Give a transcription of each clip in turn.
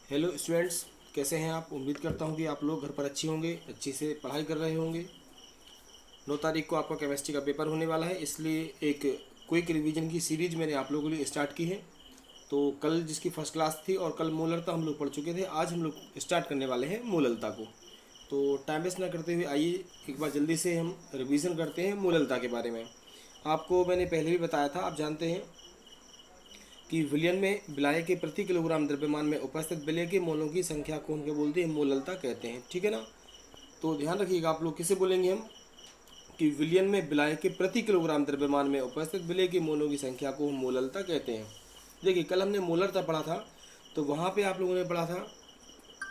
Hello students, कैसे हैं आप। उम्मीद करता हूं कि आप लोग घर पर अच्छे होंगे, अच्छे से पढ़ाई कर रहे होंगे। 9 तारीख को आपका केमिस्ट्री का पेपर होने वाला है, इसलिए एक क्विक रिवीजन की सीरीज मैंने आप लोगों के लिए स्टार्ट की है। तो कल जिसकी फर्स्ट क्लास थी और कल मूललता हम लोग पढ़ चुके थे, आज हम लोग स्टार्ट करने वाले हैं मूललता को। तो टाइम वेस्ट ना करते हुए आइए एक बार जल्दी से हम रिवीजन करते हैं मूललता के बारे में। आपको मैंने पहले भी बताया था, आप जानते हैं कि विलयन में विलायक के प्रति किलोग्राम द्रव्यमान में उपस्थित विलय के मोलों की संख्या को हम क्या बोलते हैं, मोललता कहते हैं। ठीक है ना। तो ध्यान रखिएगा, आप लोग किसे बोलेंगे हम कि विलयन में विलायक के प्रति किलोग्राम द्रव्यमान में उपस्थित विलय के मोलों की संख्या को हम मोललता कहते हैं। देखिए, कल हमने मोलरता पढ़ा था, तो वहाँ पे आप लोगों ने पढ़ा था।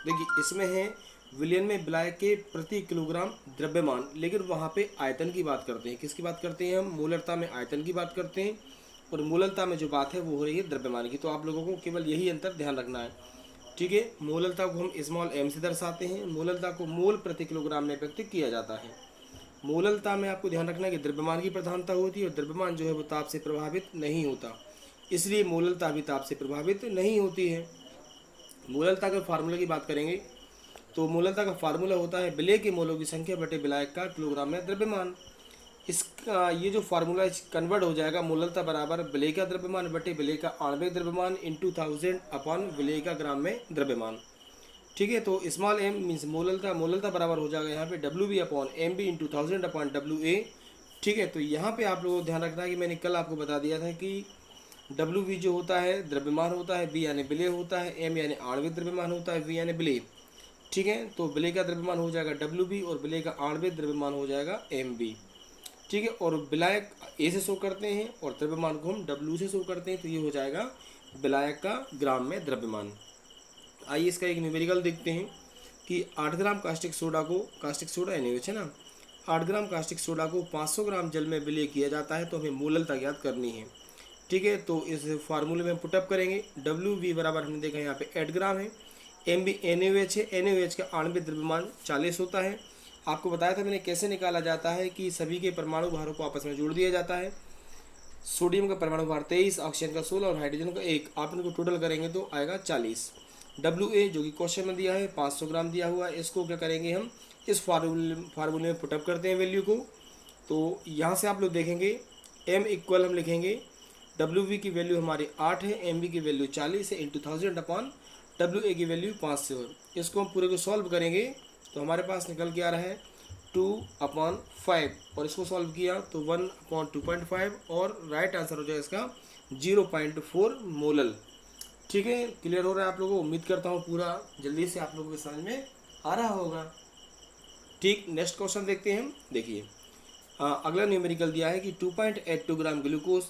देखिए, इसमें है विलयन में विलायक के प्रति किलोग्राम द्रव्यमान, लेकिन वहाँ पे आयतन की बात करते हैं। किसकी बात करते हैं हम, मूलरता में आयतन की बात करते हैं, और मूललता में जो बात है वो हो रही है द्रव्यमान की। तो आप लोगों को केवल यही अंतर ध्यान रखना है। ठीक है। मूललता को हम स्मॉल m से दर्शाते हैं। मूललता को मोल प्रति किलोग्राम में व्यक्त किया जाता है। मूललता में आपको ध्यान रखना है कि द्रव्यमान की प्रधानता होती है, और द्रव्यमान जो है वो ताप से प्रभावित नहीं होता, इसलिए मूललता भी ताप से प्रभावित नहीं होती है। मूललता के फार्मूले की बात करेंगे तो मूललता का फार्मूला होता है विलय के मोलों की संख्या बटे विलायक का किलोग्राम में द्रव्यमान। इसका ये जो फार्मूला कन्वर्ट हो जाएगा, मूललता बराबर विलय का द्रव्यमान बटे विलय का आणविक द्रव्यमान इंटू 1000 अपॉन विलय का ग्राम में द्रव्यमान। ठीक है। तो स्मॉल m मीन्स मूललता, मूललता बराबर हो जाएगा यहाँ पे W B upon M B into 1000 upon W A. ठीक है। तो यहाँ पे आप लोगों को ध्यान रखना है कि मैंने कल आपको बता दिया था कि डब्ल्यू वी जो होता है द्रव्यमान होता है, बी यानी विलय होता है, एम यानी आणविक द्रव्यमान होता है, वी यानी विलय। ठीक है। तो विलय का द्रव्यमान हो जाएगा डब्ल्यू बी और विलय का आणविक द्रव्यमान हो जाएगा एम बी। ठीक है। और विलायक ए से शो करते हैं और द्रव्यमान को हम डब्ल्यू से शो करते हैं, तो ये हो जाएगा विलायक का ग्राम में द्रव्यमान। आइए इसका एक न्यूमेरिकल देखते हैं कि 8 ग्राम कास्टिक सोडा को, कास्टिक सोडा NaOH है ना, 8 ग्राम कास्टिक सोडा को 500 ग्राम जल में विलय किया जाता है, तो हमें मूललता ज्ञात करनी है। ठीक है। तो इस फार्मूले में हम पुटअप करेंगे। डब्ल्यू वी बराबर हमने देखा यहाँ पे 8 ग्राम है, एम बी NaOH है, NaOH का आणविक द्रव्यमान 40 होता है। आपको बताया था मैंने कैसे निकाला जाता है कि सभी के परमाणु भारों को आपस में जोड़ दिया जाता है। सोडियम का परमाणु भार 23, ऑक्सीजन का 16 और हाइड्रोजन का 1, आप इनको टोटल करेंगे तो आएगा 40। डब्ल्यू ए जो कि क्वेश्चन में दिया है 500 ग्राम दिया हुआ है, इसको क्या करेंगे हम इस फार्मूले में पुटअप करते हैं वैल्यू को। तो यहाँ से आप लोग देखेंगे एम इक्वल हम लिखेंगे, डब्ल्यू वी की वैल्यू हमारी 8 है, एम बी की वैल्यू 40 है, इंटू 1000 अपॉन डब्ल्यू ए की वैल्यू 500 है। इसको हम पूरे को सॉल्व करेंगे तो हमारे पास निकल के आ रहा है 2/5, और इसको सॉल्व किया तो 1/2.5, और राइट आंसर हो जाएगा इसका 0.4 मोलल। ठीक है। क्लियर हो रहा है आप लोगों को। उम्मीद करता हूँ पूरा जल्दी से आप लोगों के समझ में आ रहा होगा। ठीक, नेक्स्ट क्वेश्चन देखते हैं हम। देखिए, अगला न्यूमेरिकल दिया है कि 2.82 ग्राम ग्लूकोज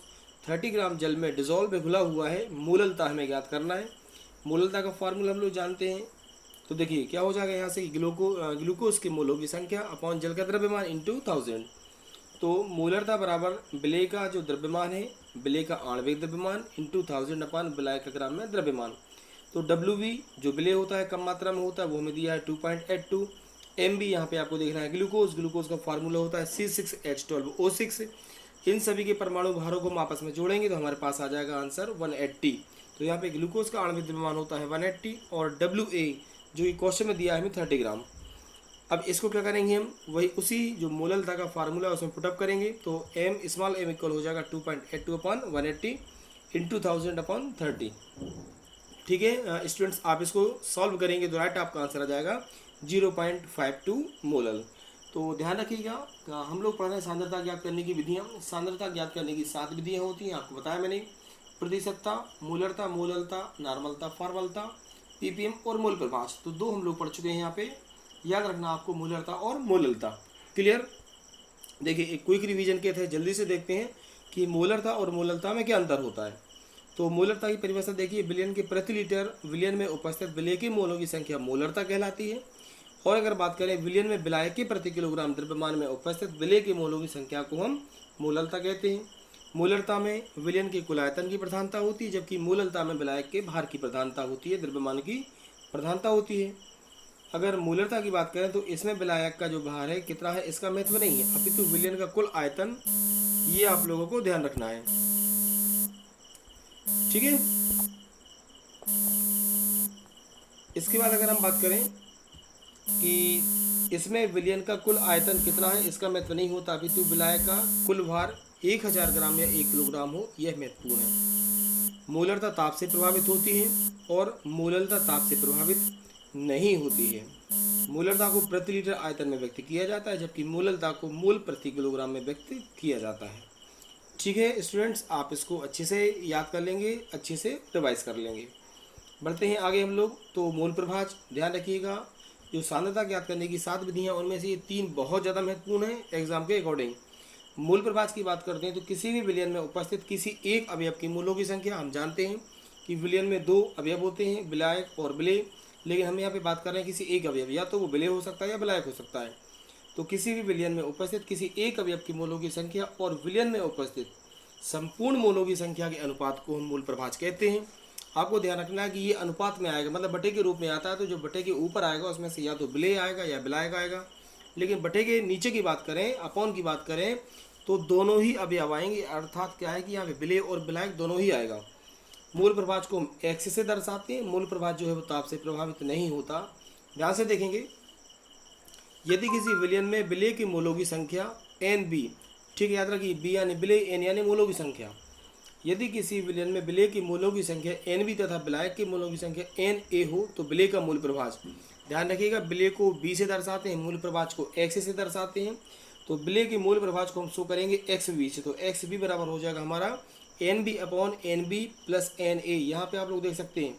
30 ग्राम जल में डिजोल्व में घुला हुआ है, मूललता हमें ज्ञात करना है। मूललता का फार्मूला हम लोग जानते हैं। तो देखिए क्या हो जाएगा यहाँ से, ग्लूकोज के मोलों की संख्या अपॉन जल का द्रव्यमान इंटू 1000। तो मोलरता बराबर विलय का जो द्रव्यमान है, विलय का आणविक द्रव्यमान इंटू 1000 अपॉन विलय का ग्राम में द्रव्यमान। तो डब्ल्यू वी जो विलय होता है कम मात्रा में होता है वो हमें दिया है 2.82। एम बी यहाँ पे आपको देखना है ग्लूकोज, ग्लूकोज का फार्मूला होता है C6H12O6। इन सभी के परमाणु भारों को हम आपस में जोड़ेंगे तो हमारे पास आ जाएगा आंसर 180। तो यहाँ पे ग्लूकोज का आणविक द्रव्यमान होता है 180, और डब्ल्यू ए जो कि क्वेश्चन में दिया है हमें 30 ग्राम। अब इसको क्या करेंगे हम, वही उसी जो मोललता का फार्मूला है उसमें पुटअप करेंगे। तो एम स्मॉल एम इक्वल हो जाएगा 2.82 अपॉन 180 इंटू 1000 अपॉन 30। ठीक है स्टूडेंट्स, आप इसको सॉल्व करेंगे तो राइट आपका आंसर आ जाएगा 0.52 मोलल। तो ध्यान रखिएगा, हम लोग पढ़ रहे हैं सांद्रता ज्ञात करने की विधियाँ। सांद्रता ज्ञात करने की 7 विधियाँ होती हैं, आपको बताया मैंने। प्रतिशतता, मूलरता, मोललता, नॉर्मलता, फॉर्मलता, पीपीएम और मोल प्रभाष। तो 2 हम लोग पढ़ चुके हैं यहाँ पे। याद रखना आपको मूलरता और मोललता। क्लियर। देखिए एक क्विक रिवीजन के थे, जल्दी से देखते हैं कि मोलरता और मोललता में क्या अंतर होता है। तो मोलरता की परिभाषा देखिए, विलयन के प्रति लीटर विलयन में उपस्थित विलय के मोलों की संख्या मोलरता कहलाती है। और अगर बात करें विलयन में विलायक के प्रति किलोग्राम द्रव्यमान में उपस्थित विलय के मोलों की संख्या को हम मोललता कहते हैं। मोलरता में विलयन के कुल आयतन की प्रधानता होती है, जबकि मोललता में विलायक के भार की प्रधानता होती है, द्रव्यमान की प्रधानता होती है। अगर मूलरता की बात करें तो इसमें विलायक का जो भार है कितना है इसका महत्व नहीं है, अपितु विलयन का कुल आयतन, ये आप लोगों को ध्यान रखना है। ठीक है। इसके बाद अगर हम बात करें कि इसमें विलयन का कुल आयतन कितना है, इसका महत्व नहीं होता, अपितु विलायक का कुल भार 1000 ग्राम या 1 किलोग्राम हो, यह महत्वपूर्ण है। मूलरता ताप से प्रभावित होती है और मूललता ताप से प्रभावित नहीं होती है। मूलरता को प्रति लीटर आयतन में व्यक्त किया जाता है, जबकि मूललता को मूल प्रति किलोग्राम में व्यक्त किया जाता है। ठीक है स्टूडेंट्स, आप इसको अच्छे से याद कर लेंगे, अच्छे से रिवाइज कर लेंगे। बढ़ते हैं आगे हम लोग। तो मूल प्रभाज, ध्यान रखिएगा, जो सांद्रता ज्ञात करने की 7 विधियाँ, उनमें से ये 3 बहुत ज़्यादा महत्वपूर्ण हैं एग्जाम के अकॉर्डिंग। मूल प्रभाज की बात करते हैं तो किसी भी विलयन में उपस्थित किसी एक अवयव की मूलों की संख्या, हम जानते हैं कि विलयन में 2 अवयव होते हैं, विलायक और विलेय, लेकिन हम यहाँ पे बात कर रहे हैं किसी एक अवयव, या तो वो विलेय हो सकता है या विलायक हो सकता है। तो किसी भी विलयन में उपस्थित किसी एक अवयव की मूलों की संख्या और विलयन में उपस्थित संपूर्ण मूलों की संख्या के अनुपात को हम मूल प्रभाज कहते हैं। आपको ध्यान रखना है कि ये अनुपात में आएगा, मतलब बटे के रूप में आता है, तो जो बटे के ऊपर आएगा उसमें से या तो विलेय आएगा या विलायक आएगा। लेकिन बटे के नीचे की बात करें, अपॉन की बात करें, तो दोनों ही अवयव आएंगे, अर्थात क्या है कि यहाँ पे विलेय और विलायक दोनों ही आएगा। मूल प्रभाज को हम एक्स से दर्शाते हैं। मूल प्रभाज जो है वो ताप से प्रभावित नहीं होता। ध्यान से देखेंगे, यदि किसी विलयन में विलेय के मूलों की संख्या एन बी, ठीक है, याद रखिए, बी यानी विलेय, एन यानी मूलों की संख्या। यदि किसी विलयन में विलेय की मूलों की संख्या एन बी तथा विलायक के मूलों की संख्या एन ए हो तो विलेय का मूल प्रभाज, ध्यान रखिएगा, विलेय को बी से दर्शाते हैं, मूल प्रभाज को एक्स से दर्शाते हैं। तो विलेय के मूल प्रभाज को हम शो करेंगे एक्स बी से, तो एक्स बी बराबर हो जाएगा हमारा N B upon N B plus N A. यहाँ पे आप लोग देख सकते हैं,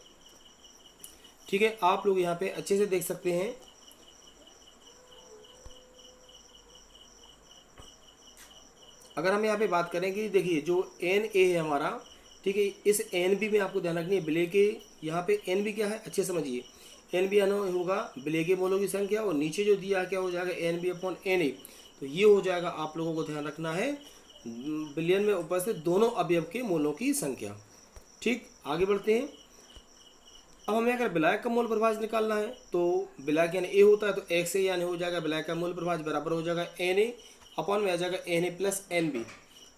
ठीक है, आप लोग यहाँ पे अच्छे से देख सकते हैं। अगर हम यहाँ पे बात करें कि देखिए जो एन ए है हमारा, ठीक है, इस एन बी में आपको ध्यान रखनी है विलेय के, यहाँ पे एन बी क्या है, अच्छे समझिए, एन बी होगा विलेय के मूलों की संख्या, और नीचे जो दिया क्या हो जाएगा N B upon N A. तो ये हो जाएगा, आप लोगों को ध्यान रखना है, विलयन में उपस्थित दोनों अवयव के मूलों की संख्या। ठीक, आगे बढ़ते हैं। अब हमें अगर विलायक का मूल प्रभाज निकालना है तो विलायक यानी ए होता है, तो एक्स ए यानी हो जाएगा विलायक का मूल प्रभाज बराबर हो जाएगा एन ए अपॉन में आ जाएगा N A plus N B.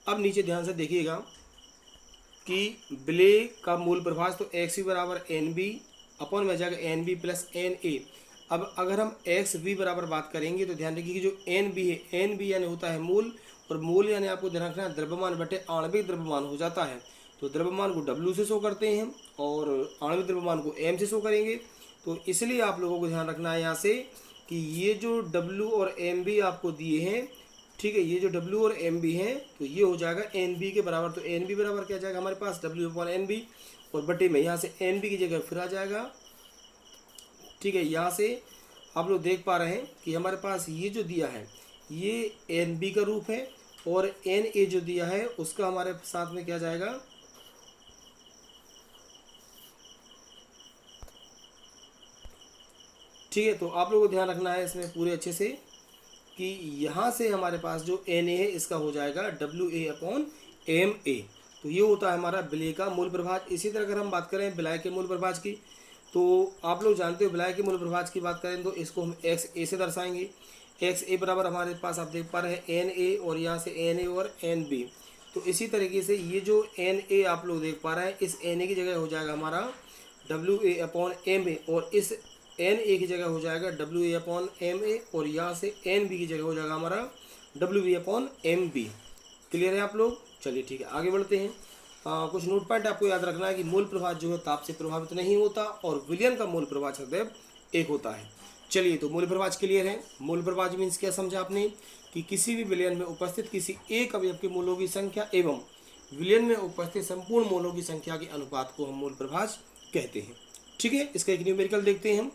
अब नीचे ध्यान से देखिएगा कि विलेय का मूल प्रभाज तो एक्स बी बराबर एन बी अपॉन में आ जाएगा N B plus N A. अब अगर हम एक्स बी बराबर बात करेंगे तो ध्यान रखिए कि जो एन बी है, एन बी यानी होता है मूल, और मूल यानी आपको ध्यान रखना है द्रव्यमान बटे आणविक द्रव्यमान हो जाता है। तो द्रव्यमान को W से शो करते हैं और आणविक द्रव्यमान को M से शो करेंगे। तो इसलिए आप लोगों को ध्यान रखना है यहाँ से कि ये जो W और MB आपको दिए हैं, ठीक है, ये जो W और MB हैं, तो ये हो जाएगा NB के बराबर। तो NB बराबर क्या जाएगा हमारे पास W अपॉन NB, और बटे में यहाँ से NB की जगह फिर आ जाएगा। ठीक है, यहाँ से आप लोग देख पा रहे हैं कि हमारे पास ये जो दिया है ये NB का रूप है, और NA जो दिया है उसका हमारे साथ में क्या जाएगा, ठीक है। तो आप लोगों को ध्यान रखना है इसमें पूरे अच्छे से कि यहाँ से हमारे पास जो Na है इसका हो जाएगा WA अपॉन MA। तो ये होता है हमारा विलेय का मूल प्रभाज। इसी तरह अगर हम बात करें विलायक के मूल प्रभाज की, तो आप लोग जानते हो विलायक के मूल प्रभाज की बात करें तो इसको हम XA से दर्शाएंगे। XA बराबर हमारे पास आप देख पा रहे हैं NA, और यहाँ से NA और NB। तो इसी तरीके से ये जो NA आप लोग देख पा रहे हैं, इस NA की जगह हो जाएगा हमारा WA अपॉन MA, और इस NA की जगह हो जाएगा WA अपॉन MA, और यहाँ से NB की जगह हो जाएगा हमारा WB अपॉन MB। क्लियर है आप लोग? चलिए ठीक है, आगे बढ़ते हैं। कुछ नोट पॉइंट आपको याद रखना है कि मूल प्रभाज जो है ताप से प्रभावित नहीं होता, और विलयन का मूल प्रभाज सदैव एक होता है। चलिए, तो मूल प्रभाज क्लियर है। मूल प्रभाज मीन्स क्या समझा आपने कि किसी भी विलयन में उपस्थित किसी एक अवयव के मूलों की संख्या एवं विलयन में उपस्थित संपूर्ण मूलों की संख्या के अनुपात को हम मूल प्रभाज कहते हैं। ठीक है, इसका एक न्यूमेरिकल देखते हैं हम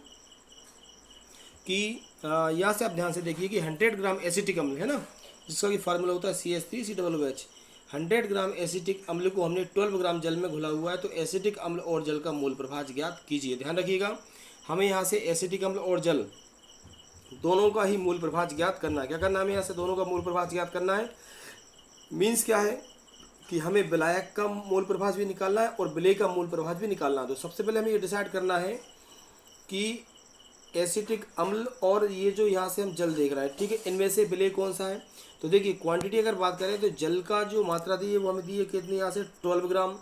कि यहाँ से आप ध्यान से देखिए कि 100 ग्राम एसिटिक अम्ल है ना, जिसका कि फार्मूला होता है CH3COOH। 100 ग्राम एसिटिक अम्ल को हमने 12 ग्राम जल में घुला हुआ है, तो एसिटिक अम्ल और जल का मूल प्रभाज ज्ञात कीजिए। ध्यान रखिएगा, हमें यहाँ से एसिटिक अम्ल और जल दोनों का ही मूल प्रभाज ज्ञात करना है। क्या करना है हमें यहाँ से दोनों का मूल प्रभाज ज्ञात करना है। मीन्स क्या है कि हमें विलायक का मूल प्रभाज भी निकालना है और विलेय का मूल प्रभाज भी निकालना है। तो सबसे पहले हमें ये डिसाइड करना है कि एसिटिक अम्ल और ये जो यहाँ से हम जल देख रहे हैं, ठीक है, इनमें से विलेय कौन सा है। तो देखिए क्वांटिटी अगर बात करें तो जल का जो मात्रा दी है वो हमें दी है कितनी, यहाँ से 12 ग्राम,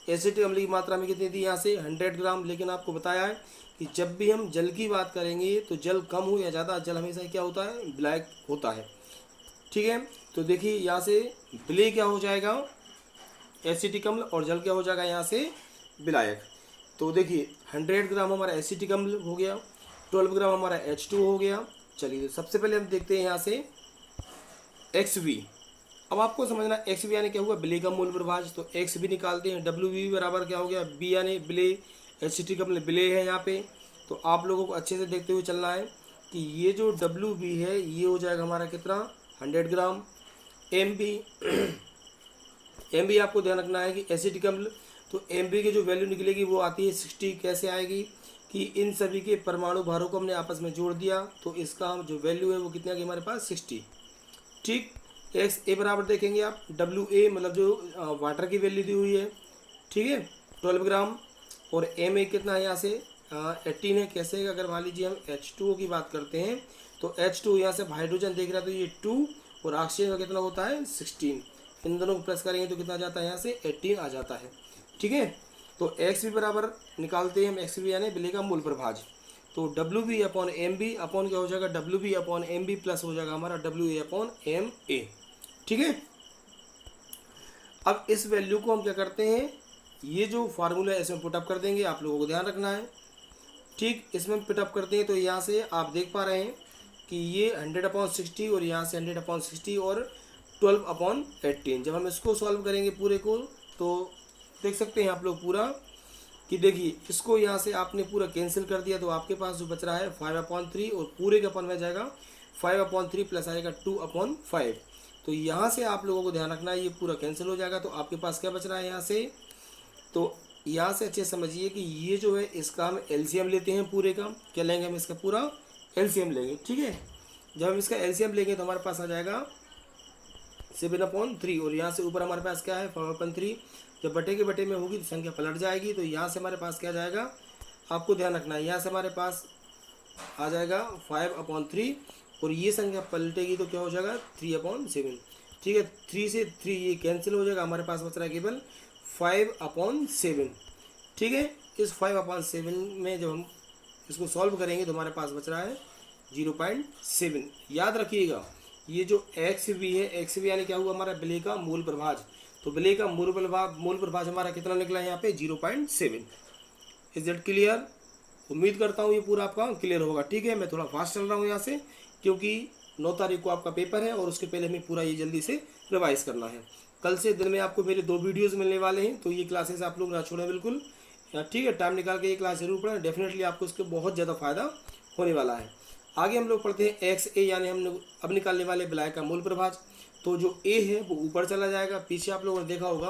एसिटिक अम्ल की मात्रा में कितनी थी यहाँ से 100 ग्राम। लेकिन आपको बताया है कि जब भी हम जल की बात करेंगे तो जल कम हो या ज़्यादा, जल हमेशा क्या होता है, ब्लैक होता है। ठीक है, तो देखिए यहाँ से विलेय क्या हो जाएगा, एसिटिक अम्ल, और जल क्या हो जाएगा यहाँ से विलायक। तो देखिए 100 ग्राम हमारा एसिटिक अम्ल हो गया, 12 ग्राम हमारा H2 हो गया। चलिए तो सबसे पहले हम देखते हैं यहाँ से XV। अब आपको समझना XV यानी क्या हुआ, विलेय का मूल प्रभाज। तो XV निकालते हैं, WV बराबर क्या हो गया, B यानी विलेय, एसिटिक अम्ल विलेय है यहाँ पे। तो आप लोगों को अच्छे से देखते हुए चलना है कि ये जो WV है ये हो जाएगा हमारा कितना, 100 ग्राम। MB MB आपको ध्यान रखना है कि एसिटिक अम्ल, तो MB की जो वैल्यू निकलेगी वो आती है 60। कैसे आएगी कि इन सभी के परमाणु भारों को हमने आपस में जोड़ दिया, तो इसका जो वैल्यू है वो कितना की हमारे पास 60। ठीक, XA बराबर देखेंगे आप, WA मतलब जो वाटर की वैल्यू दी हुई है, ठीक है 12 ग्राम। और MA कितना है यहाँ से 18 है। कैसे, अगर मान लीजिए हम H2O की बात करते हैं तो H2 यहाँ से हाइड्रोजन देख रहा है तो ये 2 और ऑक्सीजन का कितना होता है 16। इन दोनों को प्लस करेंगे तो कितना आ जाता है यहाँ से 18 आ जाता है। ठीक है, तो XV बराबर निकालते हैं हम, XV यानी विलेय का मूल प्रभाज। तो WV अपॉन MB अपॉन क्या हो जाएगा, WV अपॉन MB प्लस हो जाएगा हमारा WA अपॉन MA। ठीक है, अब इस वैल्यू को हम क्या करते हैं, ये जो फार्मूला है इसमें पुटअप कर देंगे, आप लोगों को ध्यान रखना है। ठीक, इसमें पुटअप करते हैं तो यहाँ से आप देख पा रहे हैं कि ये 100/60 और यहाँ से 100/60 और 12/18। जब हम इसको सॉल्व करेंगे पूरे को तो देख सकते हैं आप लोग पूरा कि देखिए इसको यहाँ से आपने पूरा कैंसिल कर दिया तो आपके पास जो बच रहा है 5/3 और पूरे का अपन में जाएगा 5/3 प्लस आएगा 2/5। तो यहाँ से आप लोगों को ध्यान रखना है ये पूरा कैंसिल हो जाएगा। तो आपके पास क्या बच रहा है यहाँ से, तो यहाँ से अच्छे समझिए कि ये जो है इसका हम एलसीएम लेते हैं पूरे का। क्या लेंगे हम, इसका पूरा एलसीएम लेंगे। ठीक है, जब हम इसका एलसीएम लेंगे तो हमारे पास आ जाएगा 7/3 और यहाँ से ऊपर हमारे पास क्या है 5/3। जब बटे के बटे में होगी तो संख्या पलट जाएगी, तो यहाँ से हमारे पास क्या जाएगा, आपको ध्यान रखना है यहाँ से हमारे पास आ जाएगा 5/3 और ये संख्या पलटेगी तो क्या हो जाएगा 3/7। ठीक है, 3 से 3 ये कैंसिल हो जाएगा, हमारे पास बच रहा है केवल 5/7। ठीक है, इस 5/7 में जब हम इसको सॉल्व करेंगे तो हमारे पास बच रहा है 0.7। याद रखिएगा ये जो XV है, XV यानी क्या हुआ हमारा विलेय का मूल प्रभाज। तो विलेय का मूल प्रभाज हमारा कितना निकला है यहाँ पे 0.7। Is that clear? उम्मीद करता हूँ ये पूरा आपका क्लियर होगा। ठीक है, मैं थोड़ा फास्ट चल रहा हूँ यहाँ से क्योंकि 9 तारीख को आपका पेपर है और उसके पहले हमें पूरा ये जल्दी से रिवाइज करना है। कल से दिन में आपको मेरे 2 वीडियोस मिलने वाले हैं, तो ये क्लासेस आप लोग ना छोड़ें बिल्कुल। ठीक है, टाइम निकाल के ये क्लास जरूर पढ़ें, डेफिनेटली आपको इसके बहुत ज़्यादा फायदा होने वाला है। आगे हम लोग पढ़ते हैं XA यानी हम लोग अब निकालने वाले विलायक का मूल प्रभाज। तो जो A है वो ऊपर चला जाएगा। पीछे आप लोगों ने देखा होगा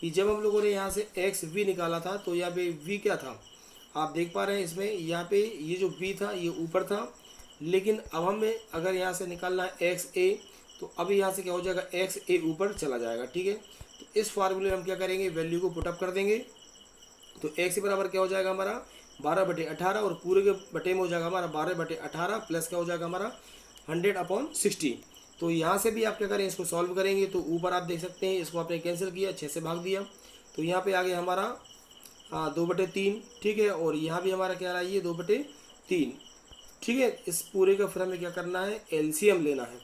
कि जब हम लोगों ने यहाँ से XV निकाला था तो यहाँ पे V क्या था, आप देख पा रहे हैं इसमें यहाँ पे ये जो V था ये ऊपर था, लेकिन अब हमें अगर यहाँ से निकालना है XA तो अभी यहाँ से क्या हो जाएगा XA ऊपर चला जाएगा। ठीक है, तो इस फार्मूले में हम क्या करेंगे, वैल्यू को पुटअप कर देंगे। तो x बराबर क्या हो जाएगा हमारा 12/18 और पूरे के बटे में हो जाएगा हमारा 12/18 प्लस क्या हो जाएगा हमारा 100/60। तो यहाँ से भी आप क्या करें, इसको सॉल्व करेंगे तो ऊपर आप देख सकते हैं इसको आपने कैंसिल किया, 6 से भाग दिया तो यहाँ पे आ गया हमारा 2/3। ठीक है, और यहाँ भी हमारा क्या रहा है ये 2/3। ठीक है, इस पूरे का फिर हमें क्या करना है, एलसीएम लेना है।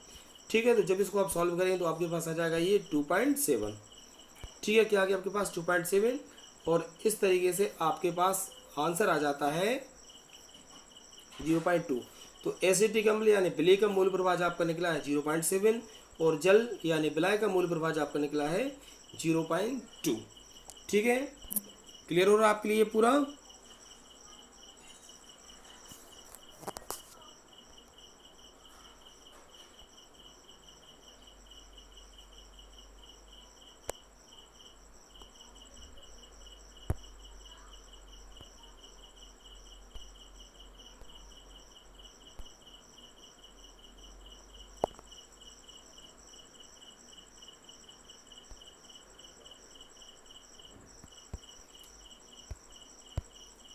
ठीक है, तो जब इसको आप सॉल्व करेंगे तो आपके पास आ जाएगा ये 2.7। ठीक है, क्या आ गया आपके पास 2.7 और इस तरीके से आपके पास आंसर आ जाता है 0.2। तो एसिटिक अम्ल यानी विलेय का मूल प्रभाज आपका निकला है 0.7 और जल यानी विलाय का मूल प्रभाज आपका निकला है 0.2। ठीक है, क्लियर हो रहा है आपके लिए पूरा?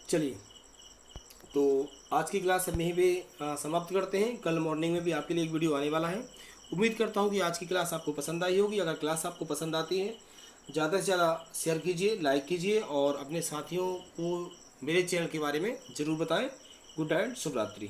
चलिए, तो आज की क्लास हम यहीं पे समाप्त करते हैं। कल मॉर्निंग में भी आपके लिए एक वीडियो आने वाला है। उम्मीद करता हूँ कि आज की क्लास आपको पसंद आई होगी। अगर क्लास आपको पसंद आती है ज़्यादा से ज़्यादा शेयर कीजिए, लाइक कीजिए और अपने साथियों को मेरे चैनल के बारे में ज़रूर बताएं। गुड नाइट, शुभ रात्रि।